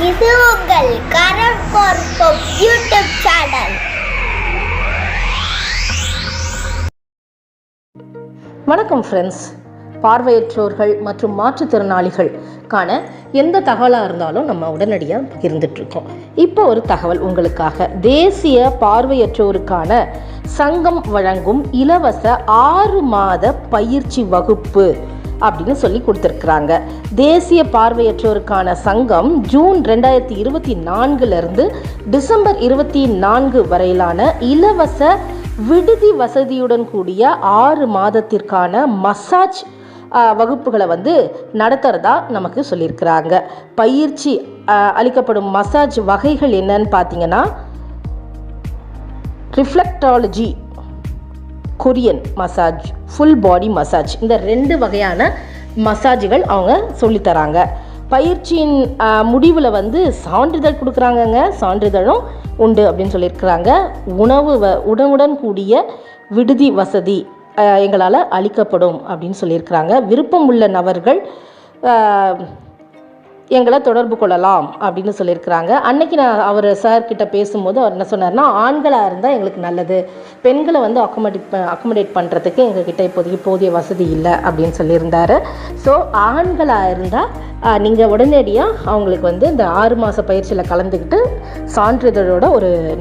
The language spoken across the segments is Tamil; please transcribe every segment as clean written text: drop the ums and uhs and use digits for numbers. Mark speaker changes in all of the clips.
Speaker 1: இது உங்கள் கரம் கோர்க்கும் யூடியூப் சேனல்.
Speaker 2: வணக்கம் ஃப்ரெண்ட்ஸ். பார்வையற்றோர்கள் மற்றும் மாற்றுத்திறனாளிகளுக்கான எந்த தகவலாக இருந்தாலும் நம்ம உடனடியாக பகிர்ந்துட்டுருக்கோம். இப்போ ஒரு தகவல் உங்களுக்காக. தேசிய பார்வையற்றோருக்கான சங்கம் வழங்கும் இலவச 6 மாத பயிற்சி வகுப்பு அப்படின்னு சொல்லி கொடுத்துருக்குறாங்க. தேசிய பார்வையற்றோருக்கான சங்கம் ஜூன் 2024 டிசம்பர் 24 வரையிலான இலவச விடுதி வசதியுடன் கூடிய 6 மாதத்திற்கான மசாஜ் வகுப்புகளை நடத்துகிறதா நமக்கு சொல்லியிருக்கிறாங்க. பயிற்சி அளிக்கப்படும் மசாஜ் வகைகள் என்னன்னு பார்த்தீங்கன்னா, reflexology, Korean massage, full body massage, இந்த 2 வகையான மசாஜுகள் அவங்க சொல்லித்தராங்க. பயிற்சியின் முடிவில் சான்றிதழ் கொடுக்குறாங்கங்க. சான்றிதழும் உண்டு அப்படின்னு சொல்லியிருக்கிறாங்க. உணவுடன் கூடிய விடுதி வசதி எங்களால் அளிக்கப்படும் அப்படின்னு சொல்லியிருக்கிறாங்க. விருப்பம் உள்ள நபர்கள் எங்களை தொடர்பு கொள்ளலாம் அப்படின்னு சொல்லியிருக்கிறாங்க. அன்னைக்கு நான் அவர் சார்கிட்ட பேசும்போது அவர் என்ன சொன்னார்னா, ஆண்களாக இருந்தால் எங்களுக்கு நல்லது, பெண்களை அக்கமடேட் பண்ணுறதுக்கு எங்ககிட்ட இப்போதைக்கு போதிய வசதி இல்லை அப்படின்னு சொல்லியிருந்தார். ஸோ ஆண்களாக இருந்தால் நீங்கள் உடனடியாக அவங்களுக்கு இந்த 6 மாத பயிற்சியில் கலந்துக்கிட்டு சான்றிதழோட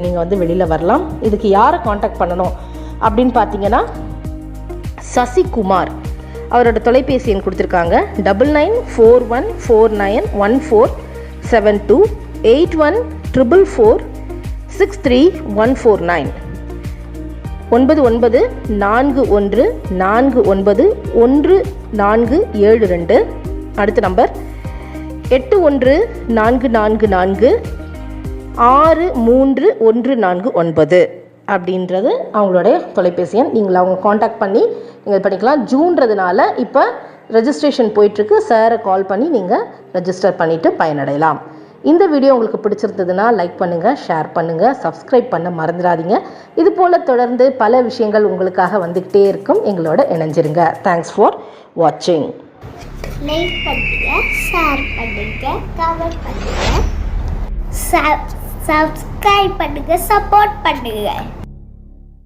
Speaker 2: நீங்கள் வெளியில் வரலாம். இதுக்கு யாரை காண்டாக்ட் பண்ணணும் அப்படின்னு பார்த்தீங்கன்னா, சசிகுமார், அவரோட தொலைபேசி எண் கொடுத்துருக்காங்க. 9941491472 8144463149 9941491472. அடுத்த நம்பர் 8144463149 அப்படின்றது அவங்களுடைய தொலைபேசி எண். நீங்கள் அவங்க காண்டாக்ட் பண்ணி நீங்கள் பண்ணிக்கலாம். ஜூன்றதுனால இப்போ ரெஜிஸ்ட்ரேஷன் போயிட்டுருக்கு. சாரை கால் பண்ணி நீங்கள் ரெஜிஸ்டர் பண்ணிவிட்டு பயனடையலாம். இந்த வீடியோ உங்களுக்கு பிடிச்சிருந்ததுன்னா லைக் பண்ணுங்கள், ஷேர் பண்ணுங்கள், சப்ஸ்கிரைப் பண்ண மறந்துடாதீங்க. இது போல் தொடர்ந்து பல விஷயங்கள் உங்களுக்காக வந்துக்கிட்டே இருக்கும். எங்களோட இணைஞ்சிருங்க. தேங்க்ஸ் ஃபார் வாட்சிங்.
Speaker 1: லைக் பண்ணுங்கள், ஷேர் பண்ணுங்கள், கமெண்ட் பண்ணுங்கள், சப்ஸ்கிரைப் பண்ணுங்கள், சப்போர்ட் பண்ணுங்கள்.